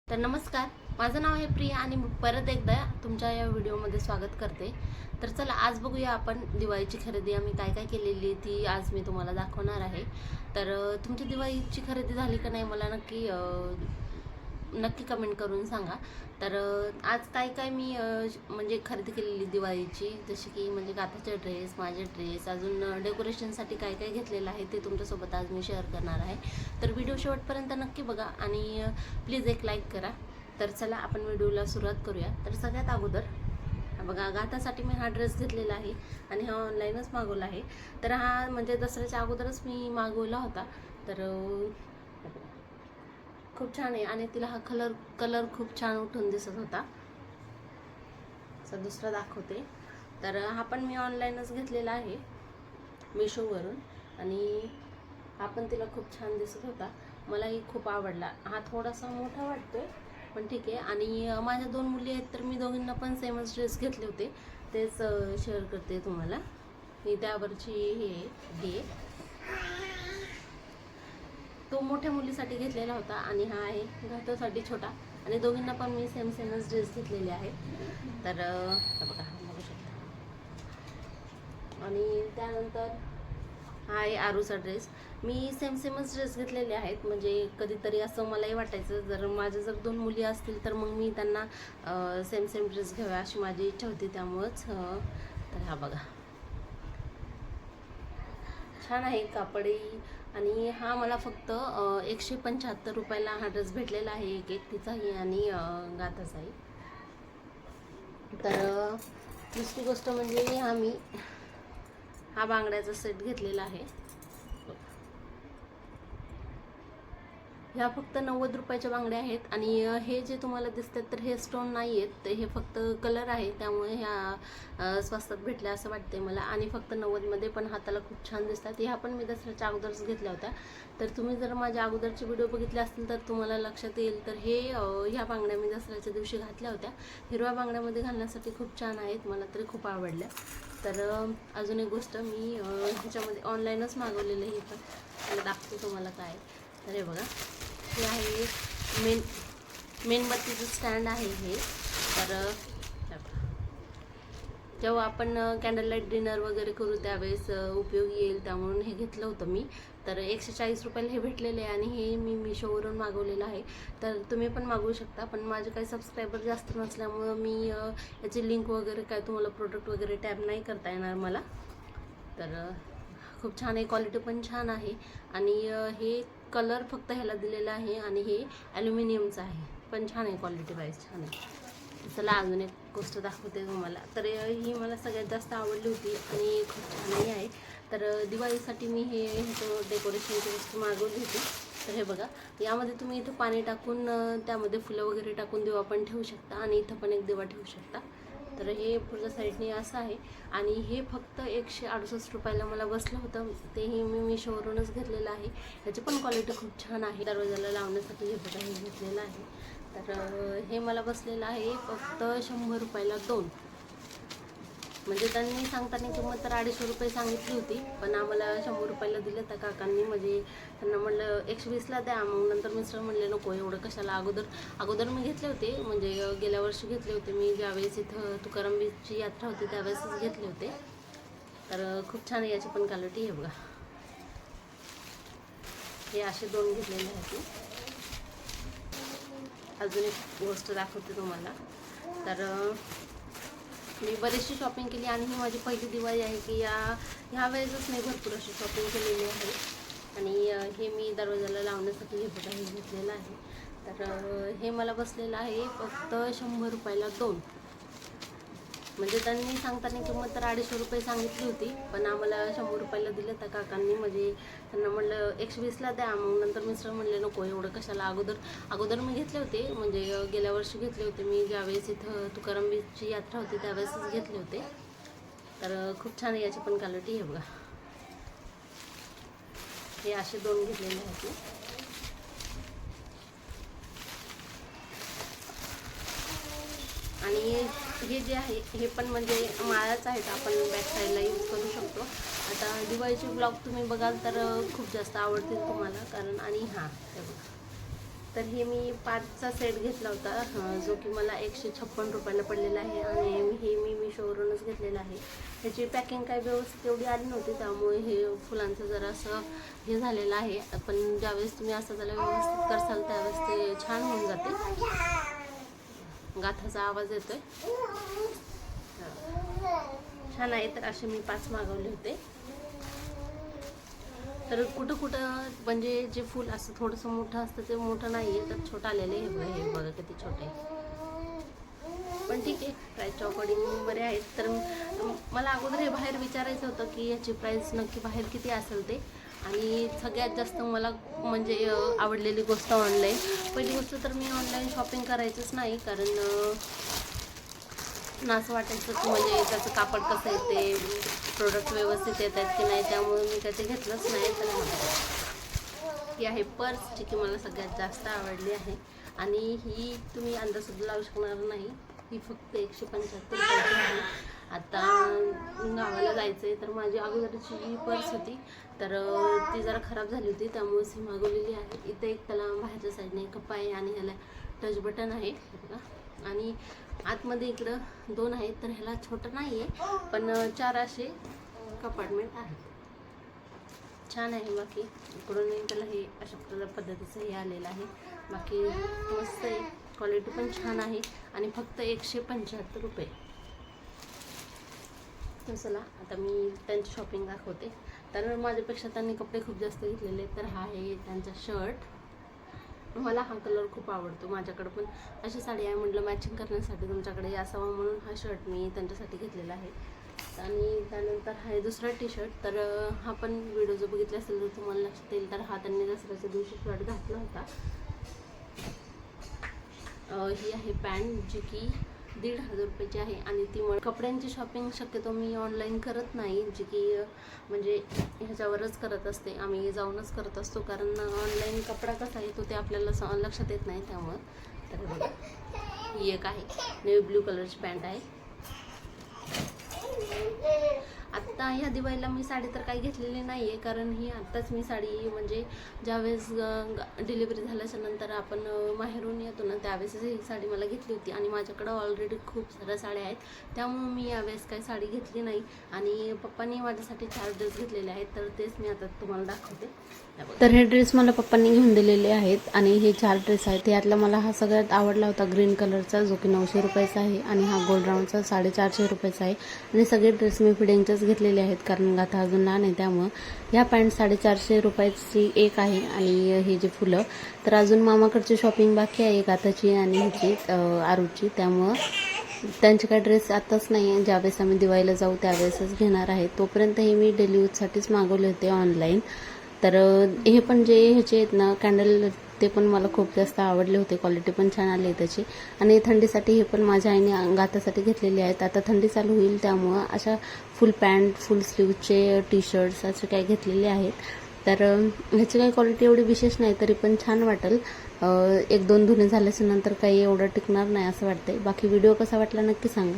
तर नमस्कार, माझं नाव आहे प्रिया आणि मी परत एकदा तुमच्या या व्हिडिओमध्ये स्वागत करते. तर चला आज बघूया आपण दिवाळीची खरेदी आम्ही काय काय केलेली ती आज मी तुम्हाला दाखवणार आहे. तर तुमची दिवाळीची खरेदी झाली का नाही मला नक्की कमेंट करून सांगा. तर आज काय काय मी म्हणजे खरेदी केलेली दिवाळीची, जशी की म्हणजे गाताचे ड्रेस, माझे ड्रेस, अजून डेकोरेशनसाठी काय काय घेतलेलं आहे ते तुमच्यासोबत आज मी शेअर करणार आहे. तर व्हिडिओ शेवटपर्यंत नक्की बघा आणि प्लीज एक लाईक करा. तर चला आपण व्हिडिओला सुरुवात करूया. तर सगळ्यात अगोदर बघा, गातासाठी मी हा ड्रेस घेतलेला आहे आणि हा ऑनलाईनच मागवला आहे. तर हा म्हणजे दसऱ्याच्या अगोदरच मी मागवला होता. तर खूप छान आहे आणि तिला हा कलर खूप छान उठून दिसत होता. दुसरा दाखवते. तर हा पण मी ऑनलाईनच घेतलेला आहे मिशोवरून आणि हा पण तिला खूप छान दिसत होता. मलाही खूप आवडला. हा थोडासा मोठा वाटतोय पण ठीक आहे. आणि माझ्या दोन मुली आहेत तर मी दोघींना पण सेमच ड्रेस घेतले होते, तेच शेअर करते तुम्हाला. मी त्यावरची हे तो मोठ्या मुलीसाठी घेतलेला होता आणि हा आहे घातासाठी छोटा, आणि दोघींना पण मी सेमच ड्रेस घेतलेले आहेत. तर बघा बघू शकता. आणि त्यानंतर हा आहे आरूचा ड्रेस. मी सेमच ड्रेस घेतलेले आहेत. म्हणजे कधीतरी असं मलाही वाटायचं जर माझ्या जर दोन मुली असतील तर मग मी त्यांना सेम ड्रेस घ्यावा अशी माझी इच्छा होती, त्यामुळंच. तर हा बघा छान आहे कापडही. आणि हा मला फक्त 175 रुपयाला हा ड्रेस भेटलेला आहे, एक एकटीचाही आणि गाताचाही. तर दुसरी गोष्ट म्हणजे हा बांगड्याचा सेट घेतलेला आहे. ह्या फक्त 90 रुपयाच्या बांगड्या आहेत आणि हे जे तुम्हाला दिसतात तर हे स्टोन नाही आहेत, तर हे फक्त कलर आहे, त्यामुळे ह्या स्वस्तात भेटल्या असं वाटते मला. आणि फक्त 90मध्ये पण हाताला खूप छान दिसतात. ह्या पण मी दसऱ्याच्या अगोदरच घेतल्या होत्या. तर तुम्ही जर माझ्या अगोदरचे व्हिडिओ बघितले असतील तर तुम्हाला लक्षात येईल. तर ह्या बांगड्या मी दसऱ्याच्या दिवशी घातल्या होत्या. हिरव्या बांगड्यामध्ये घालण्यासाठी खूप छान आहेत, मला तरी खूप आवडल्या. तर अजून एक गोष्ट मी ह्याच्यामध्ये ऑनलाईनच मागवलेलं आहे, पण दाखवते तुम्हाला काय. तर हे बघा, हे आहे मेणबत्तीचं स्टँड आहे हे. तर जेव्हा आपण कॅन्डल लाईट डिनर वगैरे करू त्यावेळेस उपयोगी येईल, त्यामुळे हे घेतलं होतं मी. तर 140 रुपयाला हे भेटलेले आहे आणि हे मी मिशोवरून मागवलेलं आहे. तर तुम्ही पण मागवू शकता, पण माझे काही सबस्क्रायबर जास्त नसल्यामुळं मी याची लिंक वगैरे काय तुम्हाला प्रोडक्ट वगैरे टॅब नाही करता येणार मला. तर खूप छान आहे, क्वालिटी पण छान आहे. आणि हे कलर फक्त ह्याला दिलेला आहे आणि हे ॲल्युमिनियमचं आहे, पण छान आहे, क्वालिटी वाईज छान आहे. चला अजून एक गोष्ट दाखवते तुम्हाला. तर ही मला सगळ्यात जास्त आवडली होती आणि खूप छानही आहे. तर दिवाळीसाठी मी ह्याचं डेकोरेशनची वस्तू मागवली होती. तर हे बघा, यामध्ये तुम्ही इथं पाणी टाकून त्यामध्ये फुलं वगैरे टाकून दिवा पण ठेवू शकता आणि इथं पण एक दिवा ठेवू शकता. तर हे पुढच्या साईडने असं आहे आणि हे फक्त 168 रुपयाला मला बसलं होतं. तेही मी मिशोवरूनच घेतलेलं आहे. ह्याची पण क्वालिटी खूप छान आहे. दरवाजाला लावण्यासाठी हे बघा हे घेतलेलं आहे. तर हे मला बसलेलं आहे फक्त 100 रुपयाला 2. म्हणजे त्यांनी सांगताना किंमत तर 250 रुपये सांगितली होती, पण आम्हाला 100 रुपयाला दिलं त्या काकांनी. म्हणजे त्यांना म्हणलं 120ला द्या, मग नंतर मिस्टर म्हणले नको एवढं कशाला. अगोदर मी घेतले होते, म्हणजे गेल्या वर्षी घेतले होते मी, ज्यावेळेस इथं तुकाराम बीचची यात्रा होती त्यावेळेसच घेतले होते. तर खूप छान आहे, याची पण क्वालिटी. हे बघा, हे असे 2 घेतलेले आहेत. अजून एक गोष्ट दाखवते तुम्हाला. तर मी बरीचशी शॉपिंग केली आणि ही माझी पहिली दिवाळी आहे की ह्या वेळेसच मी भरपूर अशी शॉपिंग केलेली आहे. आणि हे मी दरवाजाला लावण्यासाठी हे बघा हे घेतलेलं आहे. तर हे मला बसलेलं आहे फक्त 100 रुपयाला 2. म्हणजे त्यांनी सांगताना किंमत तर 250 रुपये सांगितली होती, पण आम्हाला 100 रुपयाला दिलं त्या काकांनी. म्हणजे त्यांना म्हणलं 120ला द्या, मग नंतर मिस्टर म्हणले नको एवढं कशाला. अगोदर मी घेतले होते, म्हणजे गेल्या वर्षी घेतले होते मी, ज्यावेळेस इथं तुकाराम बीचची यात्रा होती त्यावेळेसच घेतले होते. तर खूप छान आहे, याची पण क्वालिटी. हे बघा, हे असे 2 घेतलेले आहेत. आणि हे जे आहे हे पण म्हणजे माळाच आहेत, आपण बॅक साईडला यूज करू शकतो. आता दिवाळीचे ब्लॉग तुम्ही बघाल तर खूप जास्त आवडतील तुम्हाला, कारण आणि हे बघा तर हे मी 5चा सेट घेतला होता, जो की मला 156 रुपयाला पडलेला आहे आणि मी मिशोवरूनच घेतलेला आहे. ह्याची पॅकिंग काय व्यवस्थित एवढी आली नव्हती, त्यामुळे हे फुलांचं जरा असं हे झालेलं आहे. पण ज्यावेळेस तुम्ही असं त्याला व्यवस्थित करसाल त्यावेळेस ते छान होऊन जाते. गाथाचा आवाज येतोय, छान आहे. तर असे मी 5 मागवले होते. तर कुठं म्हणजे जे फूल असं थोडंसं मोठं असतं ते मोठं नाही आहे, तर छोटं आलेलं आहे. हे बघा किती छोटं आहे, पण ठीक आहे, प्राईसच्या अकॉर्डिंग बरे आहेत. तर मला अगोदर हे बाहेर विचारायचं होतं की याची प्राईस नक्की बाहेर किती असेल ते. आणि सगळ्यात जास्त मला म्हणजे आवडलेली गोष्ट ऑनलाईन. पहिली गोष्ट तर मी ऑनलाईन शॉपिंग करायचंच नाही, कारण असं वाटायचं की म्हणजे त्याचं कापड कसं येते, प्रोडक्ट व्यवस्थित येत आहेत की नाही, त्यामुळे मी काय ते घेतलंच नाही. तर ही आहे पर्स, जी की मला सगळ्यात जास्त आवडली आहे आणि ही तुम्ही अंदाजसुद्धा लावू शकणार नाही. ही फक्त 175 रुपयाची आहे. आता गावाला जायचं आहे, तर माझी अगोदरची ही पर्स होती, तर ती जरा खराब झाली होती, त्यामुळेच ही मागवलेली आहे. इथे एक त्याला बाहेरच्या साईडने कप्पा आहे आणि ह्याला टच बटन आहे बघा. आणि आतमध्ये इकडं 2 आहेत, तर ह्याला छोटं नाही आहे, पण 4 असे कंपार्टमेंट आहेत. छान आहे. बाकी इकडून त्याला हे अशा पद्धतीचं हे आलेलं आहे. बाकी मस्त आहे, क्वालिटी पण छान आहे आणि फक्त 175 रुपये. तर चला आता मी त्यांची शॉपिंग दाखवते. तर माझ्यापेक्षा त्यांनी कपडे खूप जास्त घेतलेले. तर हा आहे त्यांचा शर्ट. मला हा कलर खूप आवडतो. माझ्याकडे पण अशी साडी आहे, म्हटलं मॅचिंग करण्यासाठी तुमच्याकडे असावा म्हणून हा शर्ट मी त्यांच्यासाठी घेतलेला आहे. आणि त्यानंतर हा आहे दुसरा टी शर्ट. तर हा पण व्हिडिओ जो बघितला असेल तर तुम्हाला लक्षात येईल, तर हा त्यांनी दसऱ्याच्या दिवशी शर्ट घातला होता. ही आहे पॅन्ट, जी की 1,500 रुपयाची आहे आणि ती कपड्यांची शॉपिंग शक्यतो मी ऑनलाईन करत नाही, जी की म्हणजे ह्याच्यावरच करत असते. आम्ही जाऊनच करत असतो, कारण ऑनलाईन कपडा कसा आहे तो ते आपल्याला लक्षात येत नाही, त्यामुळं. तर बघा, ही एक आहे नेव्ही ब्ल्यू कलरची पॅन्ट आहे. आत्ता ह्या दिवाळीला मी साडी तर काही घेतलेली नाही आहे, कारण ही आत्ताच मी साडी म्हणजे ज्यावेळेस डिलिव्हरी झाल्याच्या नंतर आपण माहेरून येतो ना, त्यावेळेस ही साडी मला घेतली होती आणि माझ्याकडं ऑलरेडी खूप साऱ्या साड्या आहेत, त्यामुळे मी यावेळेस काही साडी घेतली नाही. आणि पप्पांनी माझ्यासाठी 4 ड्रेस घेतलेले आहेत, तर तेच मी आता तुम्हाला दाखवते. तर हे ड्रेस मला पप्पांनी घेऊन दिलेले आहेत आणि हे 4 ड्रेस आहेत. यातला मला हा सगळ्यात आवडला होता ग्रीन कलरचा, जो की 900 रुपयाचा आहे आणि हा गोल्ड राऊंडचा 450 रुपयाचा आहे. आणि सगळे ड्रेस मी फिडिंगचेच घेतलेले आहेत, कारण गाथा अजून लहान आहे, त्यामुळं. ह्या पॅन्ट 450 रुपयाची एक आहे आणि हे जे फुलं, तर अजून मामाकडची शॉपिंग बाकी आहे गाथाची आणि ह्याची आरूची, त्यामुळं त्यांचे काय ड्रेस आताच नाही आहे. ज्यावेळेस आम्ही दिवाळीला जाऊ त्यावेळेसच घेणार आहे. तोपर्यंत हे मी डेली यूजसाठीच मागवले होते ऑनलाईन. तर हे पण जे ह्याचे आहेत ना कॅन्डल, ते पण मला खूप जास्त आवडले होते. क्वालिटी पण छान आली आहे त्याची. आणि थंडीसाठी हे पण माझ्या आईने गातासाठी घेतलेले आहेत. आता थंडी चालू होईल, त्यामुळं अशा फुल पॅन्ट, फुल स्लीवचे टी शर्ट्स असे काही घेतलेले आहेत. तर ह्याची काही क्वालिटी एवढी विशेष नाही, तरी पण छान वाटेल. 1-2 धुणे झाल्याच्या नंतर काही एवढं टिकणार नाही असं वाटतंय. बाकी व्हिडिओ कसा वाटला नक्की सांगा.